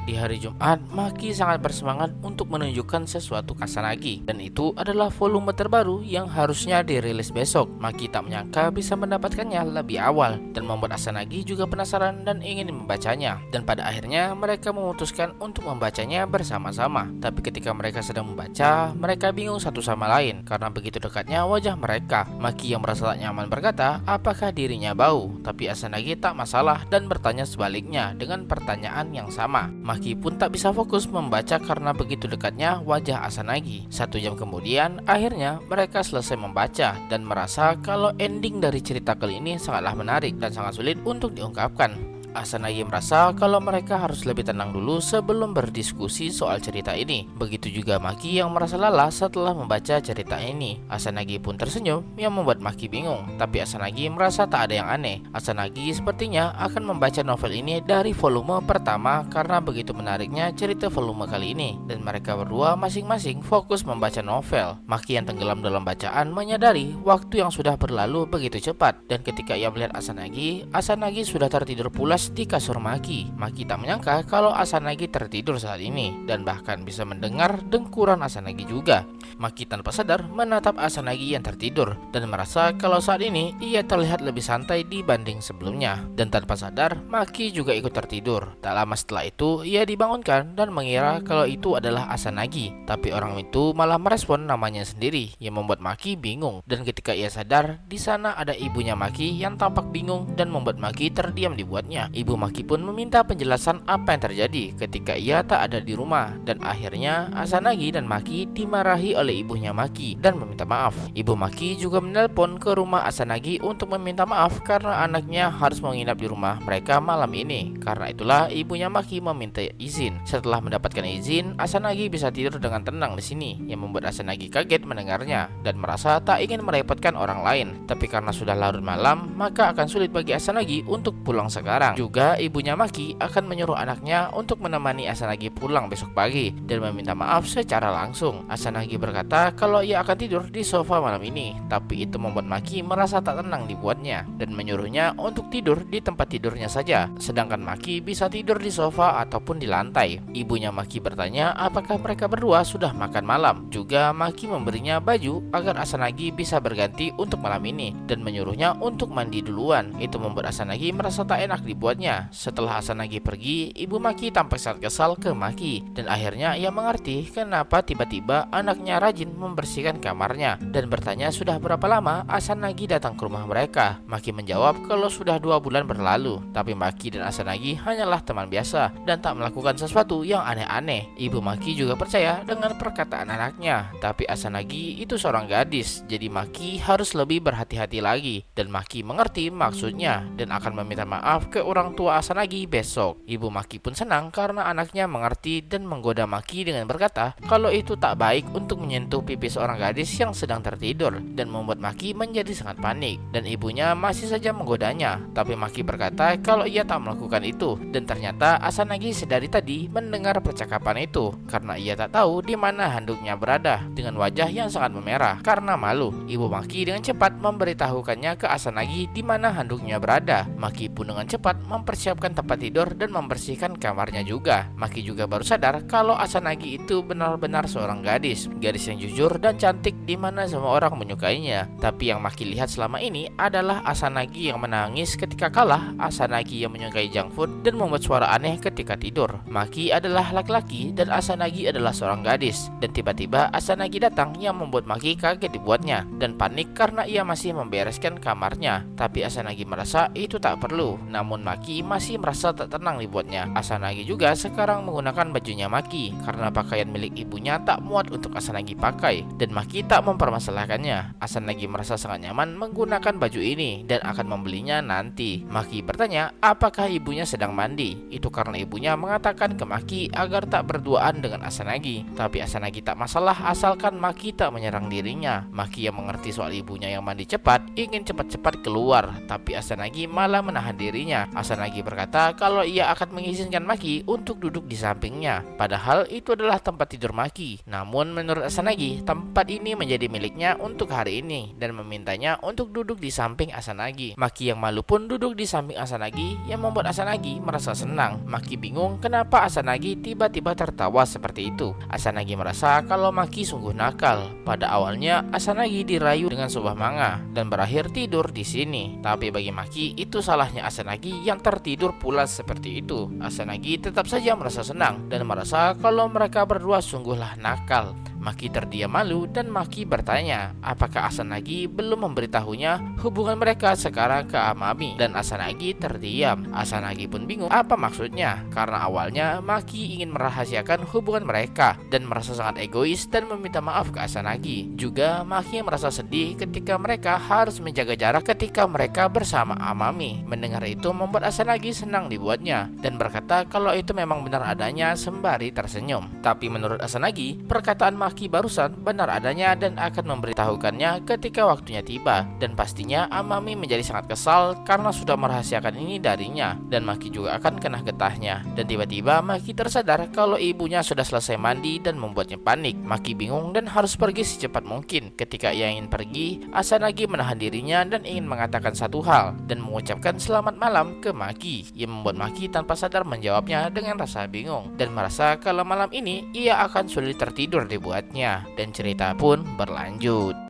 Di hari Jumat, Maki sangat bersemangat untuk menunjukkan sesuatu ke Asanagi, dan itu adalah volume terbaru yang harusnya dirilis besok. Maki tak menyangka bisa mendapatkannya lebih awal, dan membuat Asanagi juga penasaran dan ingin membacanya. Dan pada akhirnya mereka memutuskan untuk membacanya bersama-sama. Tapi ketika mereka sedang membaca, mereka bingung satu sama lain karena begitu dekatnya wajah mereka. Maki yang merasa tak nyaman berkata apakah dirinya bau, tapi Asanagi tak masalah dan bertanya sebaliknya dengan pertanyaan yang sama. Maki pun tak bisa fokus membaca karena begitu dekatnya wajah Asanagi. 1 jam kemudian, akhirnya mereka selesai membaca dan merasa kalau ending dari cerita kali ini sangatlah menarik dan sangat sulit untuk diungkapkan. Asanagi merasa kalau mereka harus lebih tenang dulu sebelum berdiskusi soal cerita ini. Begitu juga Maki yang merasa lelah setelah membaca cerita ini. Asanagi pun tersenyum yang membuat Maki bingung, tapi Asanagi merasa tak ada yang aneh. Asanagi sepertinya akan membaca novel ini dari volume pertama karena begitu menariknya cerita volume kali ini, dan mereka berdua masing-masing fokus membaca novel. Maki yang tenggelam dalam bacaan menyadari waktu yang sudah berlalu begitu cepat, dan ketika ia melihat Asanagi, Asanagi sudah tertidur pulas di kasur Maki. Maki tak menyangka kalau Asanagi tertidur saat ini dan bahkan bisa mendengar dengkuran Asanagi juga. Maki tanpa sadar menatap Asanagi yang tertidur dan merasa kalau saat ini ia terlihat lebih santai dibanding sebelumnya. Dan tanpa sadar Maki juga ikut tertidur. Tak lama setelah itu ia dibangunkan dan mengira kalau itu adalah Asanagi, tapi orang itu malah merespon namanya sendiri yang membuat Maki bingung. Dan ketika ia sadar, di sana ada ibunya Maki yang tampak bingung dan membuat Maki terdiam dibuatnya. Ibu Maki pun meminta penjelasan apa yang terjadi ketika ia tak ada di rumah, dan akhirnya Asanagi dan Maki dimarahi oleh ibunya Maki dan meminta maaf. Ibu Maki juga menelpon ke rumah Asanagi untuk meminta maaf karena anaknya harus menginap di rumah mereka malam ini. Karena itulah ibunya Maki meminta izin. Setelah mendapatkan izin, Asanagi bisa tidur dengan tenang di sini, yang membuat Asanagi kaget mendengarnya dan merasa tak ingin merepotkan orang lain. Tapi karena sudah larut malam, maka akan sulit bagi Asanagi untuk pulang sekarang. Juga ibunya Maki akan menyuruh anaknya untuk menemani Asanagi pulang besok pagi dan meminta maaf secara langsung. Asanagi berkata kalau ia akan tidur di sofa malam ini, tapi itu membuat Maki merasa tak tenang dibuatnya dan menyuruhnya untuk tidur di tempat tidurnya saja, sedangkan Maki bisa tidur di sofa ataupun di lantai. Ibunya Maki bertanya apakah mereka berdua sudah makan malam. Juga Maki memberinya baju agar Asanagi bisa berganti untuk malam ini dan menyuruhnya untuk mandi duluan. Itu membuat Asanagi merasa tak enak dibuatnya. Setelah Asanagi pergi, ibu Maki tampak sangat kesal ke Maki, dan akhirnya ia mengerti kenapa tiba-tiba anaknya rajin membersihkan kamarnya dan bertanya sudah berapa lama Asanagi datang ke rumah mereka. Maki menjawab kalau sudah 2 bulan berlalu, tapi Maki dan Asanagi hanyalah teman biasa dan tak melakukan sesuatu yang aneh-aneh. Ibu Maki juga percaya dengan perkataan anaknya, tapi Asanagi itu seorang gadis, jadi Maki harus lebih berhati-hati lagi, dan Maki mengerti maksudnya dan akan meminta maaf ke orang tua Asanagi besok. Ibu Maki pun senang karena anaknya mengerti dan menggoda Maki dengan berkata kalau itu tak baik untuk menyentuh pipi seorang gadis yang sedang tertidur, dan membuat Maki menjadi sangat panik. Dan ibunya masih saja menggodanya, tapi Maki berkata kalau ia tak melakukan itu, dan ternyata Asanagi sedari tadi mendengar percakapan itu karena ia tak tahu di mana handuknya berada. Dengan wajah yang sangat memerah karena malu, ibu Maki dengan cepat memberitahukannya ke Asanagi di mana handuknya berada. Maki pun dengan cepat mempersiapkan tempat tidur dan membersihkan kamarnya juga. Maki juga baru sadar kalau Asanagi itu benar-benar seorang gadis yang jujur dan cantik di mana semua orang menyukainya. Tapi yang Maki lihat selama ini adalah Asanagi yang menangis ketika kalah, Asanagi yang menyukai junk food dan membuat suara aneh ketika tidur. Maki adalah laki-laki dan Asanagi adalah seorang gadis, dan tiba-tiba Asanagi datang yang membuat Maki kaget dibuatnya dan panik karena ia masih membereskan kamarnya. Tapi Asanagi merasa itu tak perlu, namun Maki masih merasa tak tenang dibuatnya. Asanagi juga sekarang menggunakan bajunya Maki karena pakaian milik ibunya tak muat untuk Asanagi pakai, dan Maki tak mempermasalahkannya. Asanagi merasa sangat nyaman menggunakan baju ini dan akan membelinya nanti. Maki bertanya apakah ibunya sedang mandi. Itu karena ibunya mengatakan ke Maki agar tak berduaan dengan Asanagi, tapi Asanagi tak masalah asalkan Maki tak menyerang dirinya. Maki yang mengerti soal ibunya yang mandi cepat ingin cepat-cepat keluar, tapi Asanagi malah menahan dirinya. Asanagi berkata kalau ia akan mengizinkan Maki untuk duduk di sampingnya. Padahal itu adalah tempat tidur Maki. Namun menurut Asanagi, tempat ini menjadi miliknya untuk hari ini dan memintanya untuk duduk di samping Asanagi. Maki yang malu pun duduk di samping Asanagi yang membuat Asanagi merasa senang. Maki bingung kenapa Asanagi tiba-tiba tertawa seperti itu. Asanagi merasa kalau Maki sungguh nakal. Pada awalnya Asanagi dirayu dengan sebuah manga dan berakhir tidur di sini. Tapi bagi Maki itu salahnya Asanagi yang tertidur pulas seperti itu. Asanagi tetap saja merasa senang dan merasa kalau mereka berdua sungguhlah nakal. Maki terdiam malu dan Maki bertanya apakah Asanagi belum memberitahunya hubungan mereka sekarang ke Amami, dan Asanagi terdiam. Asanagi pun bingung apa maksudnya karena awalnya Maki ingin merahasiakan hubungan mereka dan merasa sangat egois dan meminta maaf ke Asanagi. Juga Maki merasa sedih ketika mereka harus menjaga jarak ketika mereka bersama Amami. Mendengar itu membuat Asanagi senang dibuatnya dan berkata kalau itu memang benar adanya sembari tersenyum. Tapi menurut Asanagi, perkataan Maki barusan benar adanya dan akan memberitahukannya ketika waktunya tiba. Dan pastinya Amami menjadi sangat kesal karena sudah merahasiakan ini darinya, dan Maki juga akan kena getahnya. Dan tiba-tiba Maki tersadar kalau ibunya sudah selesai mandi dan membuatnya panik. Maki bingung dan harus pergi secepat mungkin. Ketika ia ingin pergi, Asanagi menahan dirinya dan ingin mengatakan satu hal dan mengucapkan selamat malam ke Maki, yang membuat Maki tanpa sadar menjawabnya dengan rasa bingung dan merasa kalau malam ini ia akan sulit tertidur dibuat. Dan cerita pun berlanjut.